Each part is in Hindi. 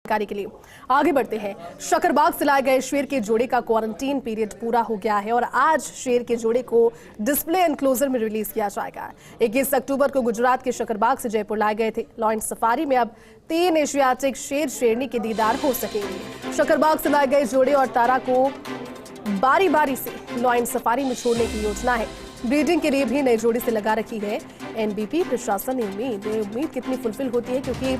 जानकारी के लिए आगे बढ़ते हैं। शकरबाग से लाए गए शेर के जोड़े का क्वारंटीन पीरियड पूरा हो गया है और आज शेर के जोड़े को डिस्प्ले एनक्लोजर में रिलीज किया जाएगा। 21 अक्टूबर को गुजरात के शकरबाग से जयपुर लाए गए थे। लॉयन सफारी में अब 3 एशियाटिक शेर शेरनी के दीदार हो सकेंगे। शकरबाग से लाए गए जोड़े और तारा को बारी बारी से लॉयन सफारी में छोड़ने की योजना है। ब्रीडिंग के लिए भी नई जोड़ी से लगा रखी है एनबीपी प्रशासन ने उम्मीद कितनी फुलफिल होती है, क्योंकि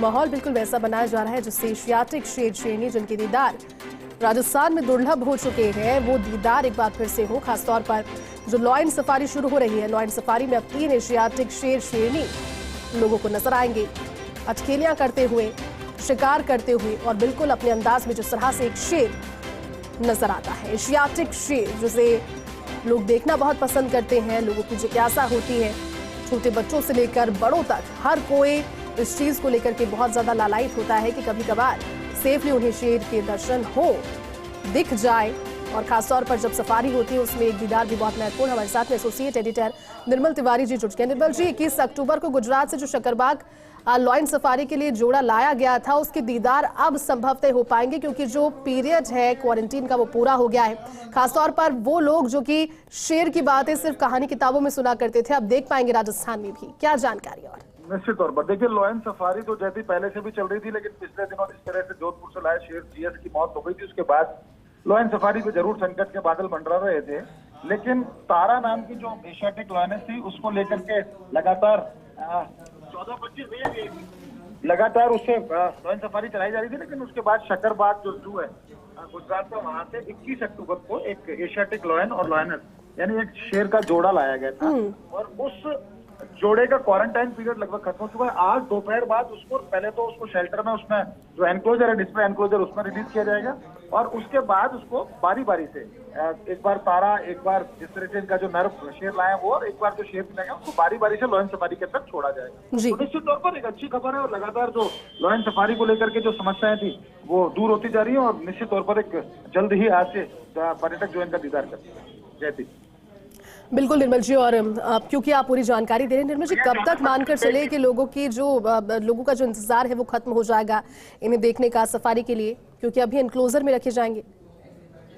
माहौल बिल्कुल वैसा बनाया जा रहा है जिससे एशियाटिक शेर शेरनी जिनके दीदार राजस्थान में दुर्लभ हो चुके हैं वो दीदार एक बार फिर से हो। खासतौर पर जो लॉयन सफारी शुरू हो रही है, लॉयन सफारी में अब 3 एशियाटिक शेर शेरनी लोगों को नजर आएंगे, अटखेलियां करते हुए, शिकार करते हुए और बिल्कुल अपने अंदाज में जिस तरह से एक शेर नजर आता है, एशियाटिक शेर जिसे लोग देखना बहुत पसंद करते हैं। लोगों की जिज्ञासा होती है, छोटे बच्चों से लेकर बड़ों तक हर कोई इस चीज को लेकर के बहुत ज्यादा लालायित होता है कि कभी कभार सेफली उन्हें शेर के दर्शन हो, दिख जाए। और खासतौर पर जब सफारी होती है उसमें एक दीदार भी बहुत महत्वपूर्ण। हमारे साथ में एसोसिएट एडिटर निर्मल तिवारी जी जुड़ गए। निर्मल जी, 21 अक्टूबर को गुजरात से जो शकरबाग लॉयन सफारी के लिए जोड़ा लाया गया था उसके दीदार अब संभवतः हो पाएंगे, क्योंकि जो पीरियड है क्वारंटीन का वो पूरा हो गया है। खासतौर पर वो लोग जो कि शेर की बातें सिर्फ कहानी किताबों में सुना करते थे, अब देख पाएंगे राजस्थान में भी। क्या जानकारी? और निश्चित तौर पर देखिए, लॉयन सफारी तो जैसी पहले से भी चल रही थी, लेकिन पिछले दिनों जिस तरह से जोधपुर से लाए शेर जीएस की मौत हो गई थी, उसके बाद लॉयन सफारी पे जरूर संकट के बादल मंडरा रहे थे। लेकिन तारा नाम की जो एशियाटिक लॉयनेस थी उसको लेकर के लगातार 14-25 लगातार उससे लॉयन सफारी चलाई जा रही थी। लेकिन उसके बाद शकरबाग जो जू है गुजरात का, वहां से 21 अक्टूबर को एक एशियाटिक लॉयन और लॉयनस यानी एक शेर का जोड़ा लाया गया था और उस जोड़े का क्वारंटाइन पीरियड लगभग खत्म हो चुका है। आज दोपहर बाद उसको पहले तो उसको शेल्टर में उसमें जो एनक्लोजर है, डिस्प्ले एनक्लोजर, उसमें रिलीज किया जाएगा और उसके बाद उसको बारी बारी से एक बार तारा, एक बार जिस तरह से इनका जो नर शेर लाया वो, और एक बार जो शेर मिलेगा उसको बारी बारी से लॉयन सफारी के अंदर छोड़ा जाएगा। तो निश्चित तौर पर एक अच्छी खबर है और लगातार जो लॉयन सफारी को लेकर के जो समस्याएं थी वो दूर होती जा रही है और निश्चित तौर पर एक जल्द ही आज से पर्यटक जो इनका दीदार करते हैं। जय हिंद। बिल्कुल निर्मल जी, और क्योंकि आप पूरी जानकारी दे रहे हैं निर्मल जी, कब तक मानकर चले कि लोगों का जो इंतजार है वो खत्म हो जाएगा इन्हें देखने का सफारी के लिए, क्योंकि अभी एनक्लोजर में रखे जाएंगे?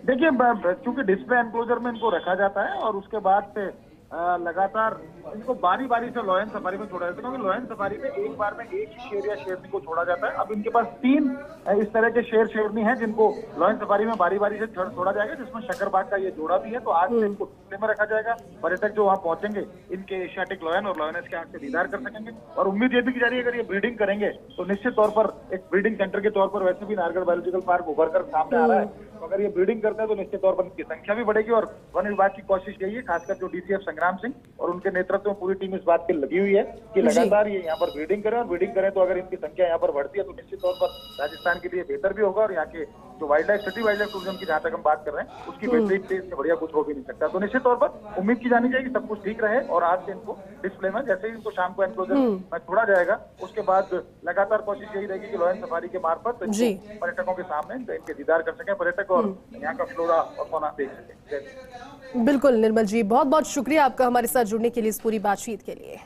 देखिए, क्योंकि डिस्प्ले एनक्लोजर में इनको रखा जाता है और उसके बाद से लगातार इनको बारी बारी से लॉयन सफारी में छोड़ा जाता है, क्योंकि लॉयन सफारी में एक बार में एक ही शेर या शेरनी को छोड़ा जाता है। अब इनके पास 3 इस तरह के शेर शेरनी हैं जिनको लॉयन सफारी में बारी बारी से छोड़ा जाएगा, जिसमें शकरबाग का ये जोड़ा भी है। तो आज से इनको डिस्प्ले में रखा जाएगा। पर्यटक जो वहाँ पहुंचेंगे इनके एशियाटिक लॉयन और लॉयनेस के आंख से दीदार कर सकेंगे और उम्मीद ये भी की जा रही है अगर ये ब्रीडिंग करेंगे तो निश्चित तौर पर एक ब्रीडिंग सेंटर के तौर पर वैसे भी नारगढ़ बायोलॉजिकल पार्क उभर कर सामने आ रहा है। तो अगर ये ब्रीडिंग करते हैं तो निश्चित तौर पर इनकी संख्या भी बढ़ेगी और वन विभाग की कोशिश यही है, खासकर जो डीसीएफ संग्राम सिंह और उनके नेतृत्व में पूरी टीम इस बात की लगी हुई है कि लगातार ये यहाँ पर ब्रीडिंग करें और ब्रीडिंग करें तो अगर इनकी संख्या यहाँ पर बढ़ती है तो निश्चित तौर पर राजस्थान के लिए बेहतर भी होगा और यहाँ के जो wild life city wild life tourism की जहाँ तक हम बात कर रहे हैं उसकी बेहतरीन से इससे बढ़िया कुछ हो भी नहीं सकता। तो निश्चित तौर पर उम्मीद की जानी चाहिए कि सब कुछ ठीक रहे और आज से इनको डिस्प्ले में, जैसे ही इनको शाम को एनक्लोजर में छोड़ा जाएगा उसके बाद लगातार कोशिश यही रहेगी कि लॉयन सफारी के मार्फत पर्यटकों के सामने इनके दीदार कर सकें पर्यटक और यहाँ का फ्लोरा और फौना देख सकें। बिल्कुल निर्मल जी, बहुत बहुत शुक्रिया आपका हमारे साथ जुड़ने के लिए, इस पूरी बातचीत के लिए।